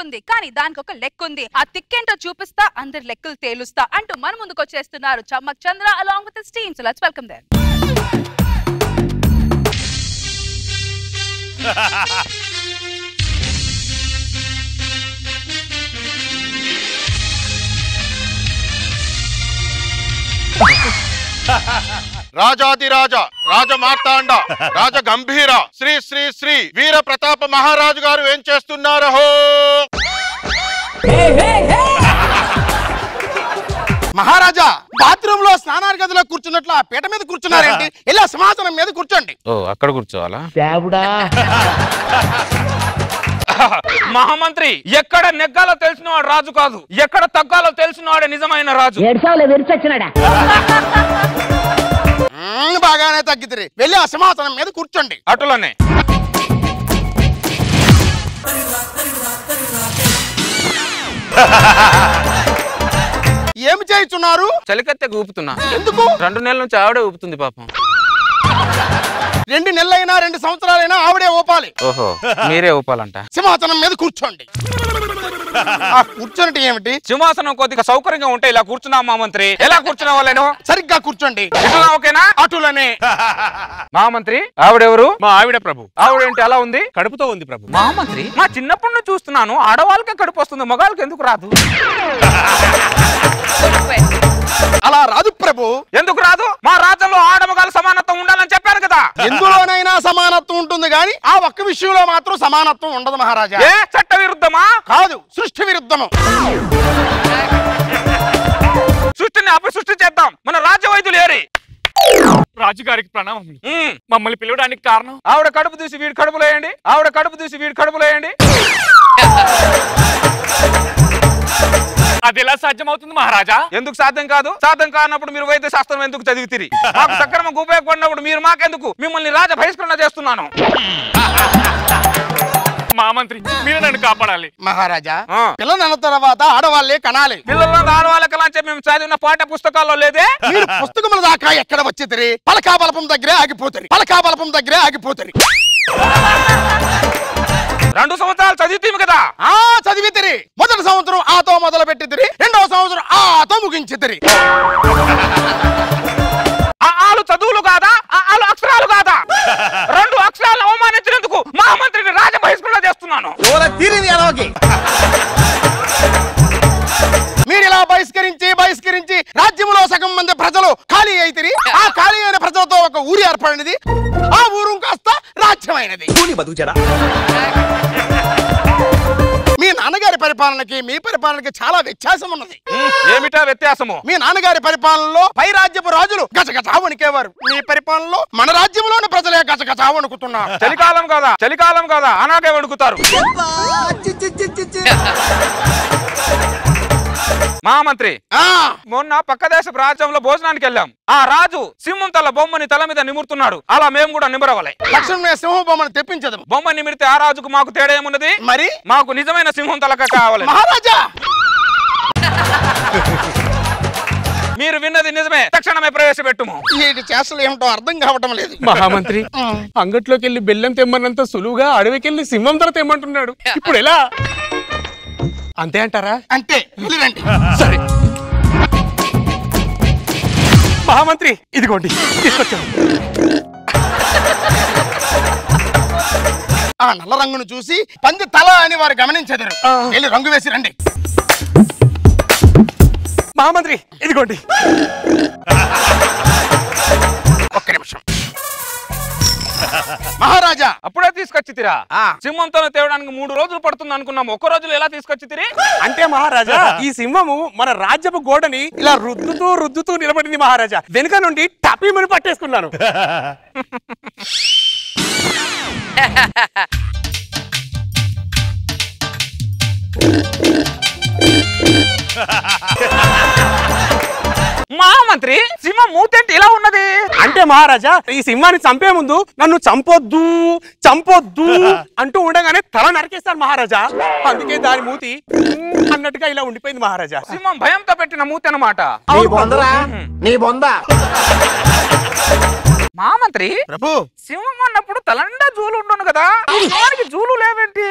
బాగుంది కానీ దానికి ఒక లెక్క ఉంది. ఆ తిక్కేంటో చూపిస్తా, అందరి లెక్కలు తేలుస్తా అంటూ మన ముందుకు వచ్చేస్తున్నారు చమ్మక్ చంద్ర along with his team. So let's welcome them. రాజాదిరాజ రాజ మార్తాండ రాజ గంభీర శ్రీ శ్రీ శ్రీ వీర ప్రతాప మహారాజు గారు ఏం చేస్తున్నారు? మహారాజా బాత్రూమ్ లో స్నానాల గదిలో కూర్చున్నట్లు ఆ పీట మీద కూర్చున్నారేంటి? ఇలా సింహాసనం మీద కూర్చోండి. ఓ అక్కడ కూర్చోవాలా? మహామంత్రి, ఎక్కడ నెగ్గాలో తెలిసినవాడు రాజు కాదు, ఎక్కడ తగ్గాలో తెలిసినవాడే నిజమైన రాజు. బాగానే తగ్గితే వెళ్ళి ఆ సింహాసనం మీద కూర్చోండి. అటులోనే ఏమి చేస్తున్నారు? చలికత్తె ఊపుతున్నా. ఎందుకు? 2 నెలల నుంచి ఆవిడే ఊపుతుంది పాపం. 2 నెలలైనా 2 సంవత్సరాలైనా ఆవిడే ఊపాలి. ఓహో, మీరే ఊపాలంట. సింహాసనం మీద కూర్చోండి. కూర్చోండి ఏమిటి? సింహాసనం కొద్దిగా సౌకర్యంగా ఉంటే ఇలా కూర్చున్నాం మహామంత్రి. ఎలా కూర్చున్నావాలేను? సరిగ్గా కూర్చోండి. ఓకేనా? అటులనే. మహామంత్రి, ఆవిడెవరు? మా ఆవిడ ప్రభు. ఆవిడేంటి అలా ఉంది? కడుపుతో ఉంది ప్రభు. మహామంత్రి, మా చిన్నప్పటి నుంచి చూస్తున్నాను ఆడవాళ్ళకే కడుపు వస్తుంది, మగాళ్ళకి ఎందుకు రాదు? అలా రాదు ప్రభు. ఎందుకు రాదు? మా రాజ్యంలో ఆడమగాలు సమానత్వం ఉండాలని చెప్పారు కదా. ఎందులోనైనా సమానత్వం ఉంటుంది గాని ఆ ఒక్క విషయంలో మాత్రం సమానత్వం ఉండదు మహారాజా. ఏ చట్ట విరుద్ధమా? కాదు, సృష్టి విరుద్ధము. సృష్టిని ఆపి సృష్టి చేద్దాం. మన రాజ్య వైద్యులు ఏరి. రాజుగారికి ప్రణామం. మమ్మల్ని పిలవడానికి కారణం? ఆవిడ కడుపు తీసి వీడి కడుపులో వేయండి. ఆవిడ కడుపు తీసి వీడి కడుపులో వేయండి. అది ఎలా సాధ్యమవుతుంది మహారాజా? ఎందుకు సాధ్యం కాదు? సాధ్యం కానప్పుడు మీరు వైద్య శాస్త్రం ఎందుకు చదివితిరి? మాకు సక్రమంగా ఉపయోగపడినప్పుడు మీరు మాకెందుకు? మిమ్మల్ని రాజ బహిష్కరణ చేస్తున్నాను. మహామంత్రి, మీరు నన్ను కాపాడాలి. మహారాజా, పిల్లలు అన్న తర్వాత ఆడవాళ్లే కనాలి. పిల్లల్లో ఆడవాళ్ళ కళ అని చెప్పి మేము చదివిన పాఠ్య పుస్తకాల్లో లేదే. మీరు పుస్తకముల దాకా ఎక్కడ వచ్చేది? పలకా బలపం దగ్గరే ఆగిపోతారు. పలకా బలపం దగ్గరే ఆగిపోతారు. 2 సంవత్సరాలు చదివితేమి కదా? చదివితిరి. మొదటి సంవత్సరం ఆతో మొదలు పెట్టితిరి, 2వ సంవత్సరం ఆతో ముగించితిరి. ఆలు చదువులు కాదా? ఆలు అక్షరాలు కాదా? 2 అక్షరాలను అవమానించినందుకు మహామంత్రిని రాజ బహిష్కరణ చేస్తున్నాను. మీరు ఇలా బహిష్కరించి రాజ్యంలో సగం మంది ప్రజలు ఖాళీ అయితిరి. ఆ ఖాళీ అయిన ప్రజలతో ఒక ఊరి ఏర్పడినది. ఆ ఊరు కాస్త రాజ్యమైనది. మీ నాన్నగారి పరిపాలనకి మీ పరిపాలనకి చాలా వ్యత్యాసం ఉన్నది. ఏమిటా వ్యత్యాసము? మీ నాన్నగారి పరిపాలనలో పై రాజ్యపు రాజులు గజగజా వణికేవారు. మీ పరిపాలనలో మన రాజ్యంలోని ప్రజలే గజగజా వణుకుతున్నారు. చలికాలం కదా అలాగే వణుకుతారు. మహామంత్రి, మొన్న పక్క దేశ రాజ్యంలో భోజనానికి వెళ్ళాం. ఆ రాజు సింహం తల బొమ్మని తల మీద నిమురుతున్నాడు. అలా మేము కూడా నిమరవలే. తక్షణమే సింహం బొమ్మను తెప్పించదు. బొమ్మ నిమిరితే ఆ రాజుకు మాకు తేడా ఏమున్నది? మరి మాకు నిజమైన సింహం తలక కావాలి. మహారాజా, మీరు విన్నది నిజమే. తక్షణమే ప్రవేశపెట్టుము. వీటి చేష్టలు ఏమిటో అర్థం కావటం లేదు. మహామంత్రి, అంగట్లోకి వెళ్ళి బెల్లం తెమ్మన్నంత సులువుగా అడవికి వెళ్ళి సింహం ధర తెమ్మంటున్నాడు. ఇప్పుడు ఎలా? అంతే అంటారా? అంతే. వెళ్ళిరండి. సరే మహామంత్రి, ఇదిగోండి తీసుకొచ్చాను. ఆ నల్ల రంగును చూసి పంది తల అని వారు గమనించెదరు. వెళ్ళి రంగు వేసి రండి. మహామంత్రి, ఇదిగోండి. ఒక్క నిమిషం. మహారాజా, అప్పుడే తీసుకొచ్చితిరా? సింహంతో తేవడానికి 3 రోజులు పడుతుంది అనుకున్నాము. 1 రోజులో ఎలా తీసుకొచ్చితిరి? అంటే మహారాజా, ఈ సింహము మన రాజ్యపు గోడని ఇలా రుద్దుతూ నిలబడింది మహారాజా. వెనుక నుండి టపీమని పట్టేసుకున్నాను. మహామంత్రి, సింహం మూతేంటి ఇలా ఉన్నది? అంటే మహారాజా, ఈ సింహాన్ని చంపే ముందు నన్ను చంపొద్దు అంటూ ఉండగానే తల నరికేస్తాను మహారాజా. అందుకే దాని మూతి అన్నట్టుగా ఇలా ఉండిపోయింది మహారాజా. సింహం భయంతో పెట్టిన మూతి అన్నమాట. మహామంత్రి, ప్రభు, సింహం అన్నప్పుడు తలండా జూలు ఉండను కదా, జూలు లేవేంటి?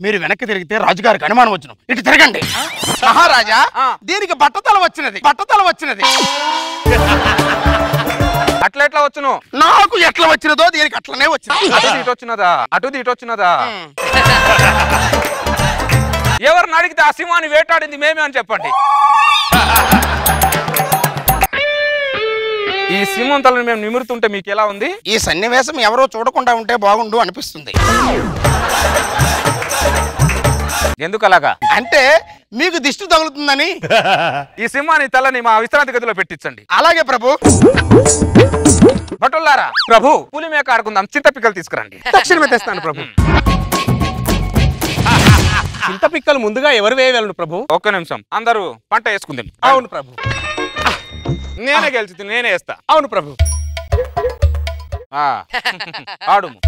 మీరు వెనక్కి తిరిగితే రాజుగారికి అనుమానం వచ్చును. ఇటు తిరగండి. మహారాజా, దీనికి బట్టతల వచ్చినది. అట్లా ఎట్లా వచ్చును? నాకు ఎట్లా వచ్చినదో దీనికి అట్లనే వచ్చింది. అటు ఇటొచ్చినదా? ఎవరిని అడిగితే ఆ సింహాన్ని వేటాడింది మేమే అని చెప్పండి. ఈ సింహం తలని మేము నిమురుతుంటే మీకు ఎలా ఉంది? ఈ సన్నివేశం ఎవరో చూడకుండా ఉంటే బాగుండు అనిపిస్తుంది. ఎందుకు అలాగా? అంటే మీకు దిష్టి తగులుతుందని. ఈ సింహాన్ని తలని మా విశ్రాంతి గదిలో పెట్టించండి. అలాగే ప్రభు. భటులారా, ప్రభు పులి మేక ఆడుకుందాం. చింతపిక్కలు తీసుకురండి. తక్షణమే తెస్తాను ప్రభు. చింతపిక్కలు ముందుగా ఎవరు వేయగలను ప్రభు? ఒక్క నిమిషం, అందరూ పంట వేసుకుందాం. అవును ప్రభు. నేనే గెలిచి నేనే వేస్తా. అవును ప్రభు. ఆడుము.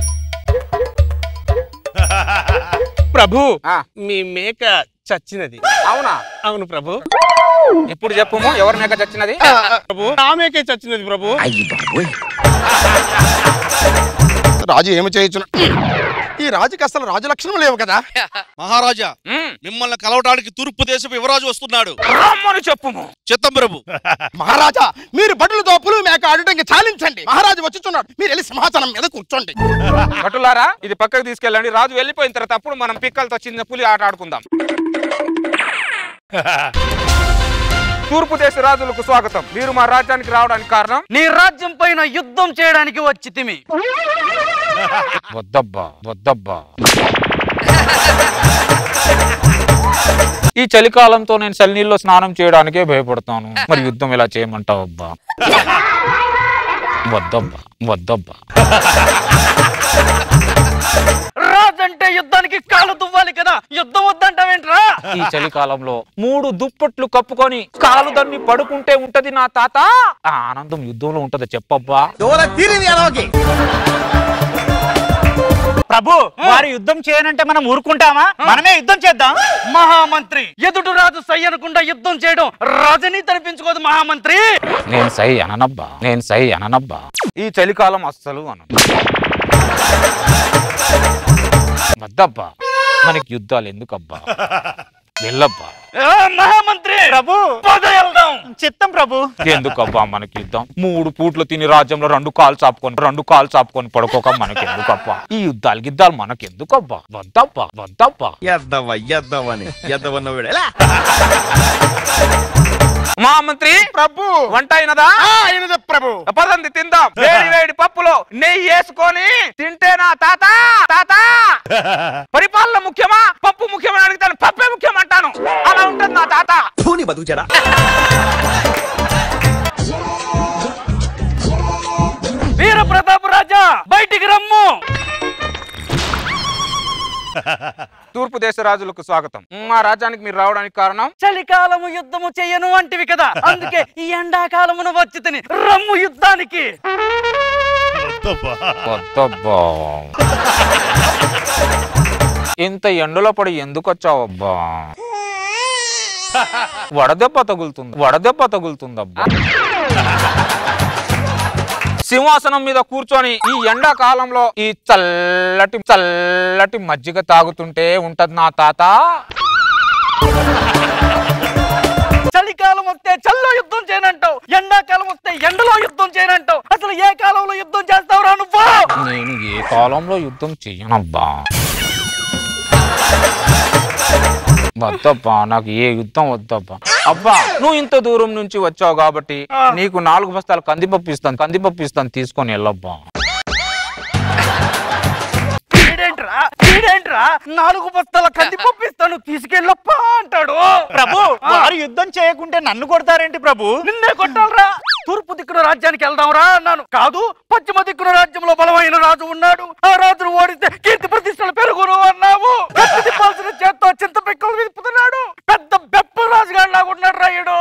ప్రభు, మీ మేక చచ్చినది. అవునా? అవును ప్రభు. ఇప్పుడు చెప్పుము, ఎవరి మేక చచ్చినది? ప్రభు, నా మేకే చచ్చినది ప్రభు. రాజు ఏమి చేయొచ్చును? ఈ రాజుకి అసలు రాజు లక్షణం లేవు కదా. మహారాజా, మిమ్మల్ని కలవటానికి తూర్పు దేశపు యువరాజు వస్తున్నాడు. రమ్మని చెప్పుము. చిత్తం ప్రభు. మహారాజా, మీరు భటులతో పులి మేక ఆడటానికి చాలించండి. మహారాజు వచ్చుచున్నాడు. మీరు వెళ్ళి సింహాసనం మీద కూర్చోండి. భటులారా, ఇది పక్కకు తీసుకెళ్ళండి. రాజు వెళ్ళిపోయిన తర్వాత అప్పుడు మనం పిక్కలతో చిన్న పులి ఆట ఆడుకుందాం. తూర్పు దేశ రాజులకు స్వాగతం. మీరు మా రాజ్యానికి రావడానికి కారణం? నీ రాజ్యం పైన యుద్ధం చేయడానికి వచ్చి తిమి. వద్దబ్బా. ఈ చలికాలంతో నేను చలినీళ్ళలో స్నానం చేయడానికే భయపడతాను. మరి యుద్ధం ఎలా చేయమంటావు అబ్బా? వద్దబ్బా. రాజంటే యుద్ధానికి కాలు దువ్వాలి కదా, యుద్ధం వద్దంటావేంట్రా? ఈ చలికాలంలో 3 దుప్పట్లు కప్పుకొని కాలు దన్ని పడుకుంటే ఉంటది నా తాత. ఆ ఆనందం యుద్ధంలో ఉంటది చెప్పబ్బా. ప్రభు, వారు యుద్ధం చేయనంటే మనం ఊరుకుంటామా? మనమే యుద్ధం చేద్దాం. మహామంత్రి, ఎదుటి రాజు సై అనకుండా యుద్ధం చేయడం రాజనీతి అనిపించుకోదు మహామంత్రి. నేను సై అననబ్బా. ఈ చలికాలం అస్సలు వద్దబ్బా. మనకి యుద్ధాలు ఎందుకబ్బా? వెళ్ళబ్బా. మహామంత్రి ప్రభు, చిత్తం ప్రభు. ఎందుకబ్బా మనకి యుద్ధం? 3 పూట్లు తిని రాజ్యంలో 2 కాలు చాపుకొని పడుకోక మనకి ఎందుకబ్బా? ఈ యుద్ధాలు గిద్దాలు మనకెందుకబ్బా? వద్దబ్బా. మహామంత్రి ప్రభు, వంట అయినదా? అయినది ప్రభు. పదండి తిందాం. వేడి పప్పులో నెయ్యి వేసుకొని తింటే నా తాత పరిపాలన ముఖ్యమా పప్పు ముఖ్యమా అడుగుతాను. పప్పే ముఖ్యం అంటాను. అలా ఉంటుంది నా తాత. వీర ప్రతాప్ రాజా, బయటికి రమ్ము. తూర్పు దేశ రాజులకు స్వాగతం. మా రాజ్యానికి మీరు రావడానికి కారణం? చలికాలము యుద్ధము చెయ్యను అంటివి కదా, అందుకే ఈ ఎండాకాలమును వచ్చి తిని రమ్ము యుద్ధానికి. వద్దబ్బా. ఇంత ఎండలో పడి ఎందుకు వచ్చావబ్బా? వడదెబ్బ తగులుతుందబ్బా. సింహాసనం మీద కూర్చొని ఈ ఎండాకాలంలో ఈ చల్లటి మజ్జిగ తాగుతుంటే ఉంటది నా తాత. చలికాలం వస్తే చల్లో యుద్ధం చేయనంటావు, ఎండాకాలం వస్తే ఎండలో యుద్ధం చేయనంటావు. అసలు ఏ కాలంలో యుద్ధం చేస్తావురా నువ్వు? నేను ఏ కాలంలో యుద్ధం చెయ్యనబ్బా. వద్దబ్బా, నాకు ఏ యుద్ధం వద్దబ్బా. అబ్బా, నువ్వు ఇంత దూరం నుంచి వచ్చావు కాబట్టి నీకు 4 బస్తాలు కందిపప్పు ఇస్తాను తీసుకొని వెళ్ళబ్బా. ఈడేంట్రా 4 బస్తాల కందిపప్పు ఇస్తాను తీసుకెళ్ళప్పా అంటాడు. ప్రభు, వారు యుద్ధం చేయకుంటే నన్ను కొడతారేంటి ప్రభు? నిన్నే కొట్టాలరా. తూర్పు దిక్కున రాజ్యానికి వెళ్దాంరా అన్నాను. కాదు, పశ్చిమ దిక్కున రాజ్యంలో బలమైన రాజు ఉన్నాడు, ఆ రాజును ఓడిస్తే కీర్తి ప్రతిష్టలు పెరుగును అన్నావు. తిప్పాల్సిన చేత్తో చింతపిక్కలు విప్పుతున్నాడు. పెద్ద బెప్ప రాజుగాడు లాగున్నాడు రాయుడు.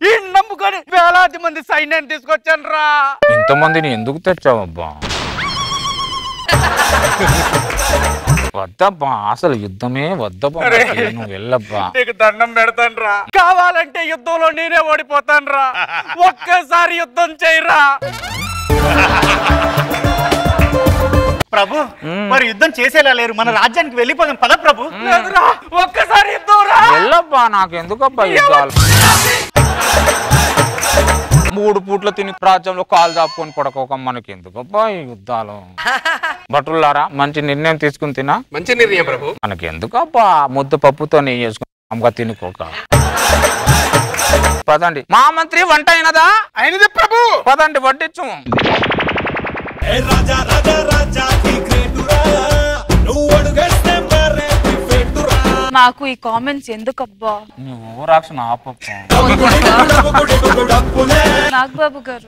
ఈ నమ్ముకొని వేలాది మంది సైన్యాన్ని తీసుకొచ్చాను రా. ఇంతమందిని ఎందుకు తెచ్చావబ్బా? వద్దబ్బా, అసలు యుద్ధమే వద్దబ్బా. నువ్వు వెళ్ళబ్బా. నీకు దండం పెడతాను రా. కావాలంటే యుద్ధంలో నేనే ఓడిపోతాను రా. ఒక్కసారి యుద్ధం చేయరా. ప్రభు మరి యుద్ధం చేసేలా లేరు, మన రాజ్యానికి వెళ్ళిపోదాం పద ప్రభు. ఒక్కసారి యుద్ధంరా. వెళ్ళబ్బా, నాకెందుకబ్బా యుద్ధాలు? 3 పూట్ల తిని రాజ్యంలో కాలు చాపుకొని పడుకోక మనకి ఎందుకబ్బా ఈ యుద్ధాలు? భటులారా, మంచి నిర్ణయం తీసుకుని తినా. మంచి నిర్ణయం ప్రభు. మనకి ఎందుకబ్బా ముద్ద పప్పుతో నెయ్యి చేసుకుని తినుకోక. పదండి. మా మంత్రి వంట అయినదా? అయినది ప్రభు. పదండి వడ్డించు. నాకు ఈ కామెంట్స్ ఎందుకబ్బా? నువ్వు రాక్షణ ఆపప్ప. నాగబాబు గారు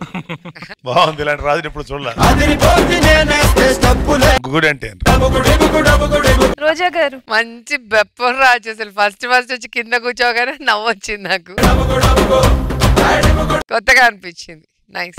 బాగుంది, ఇలాంటి రాజుని ఇప్పుడు చూడలే. గుడ్ అంటే రోజా గారు మంచి బెప్పర్ రాజు. అసలు ఫస్ట్ వచ్చి కింద కూర్చోగానే నవ్వొచ్చింది నాకు, కొత్తగా అనిపించింది. నైస్.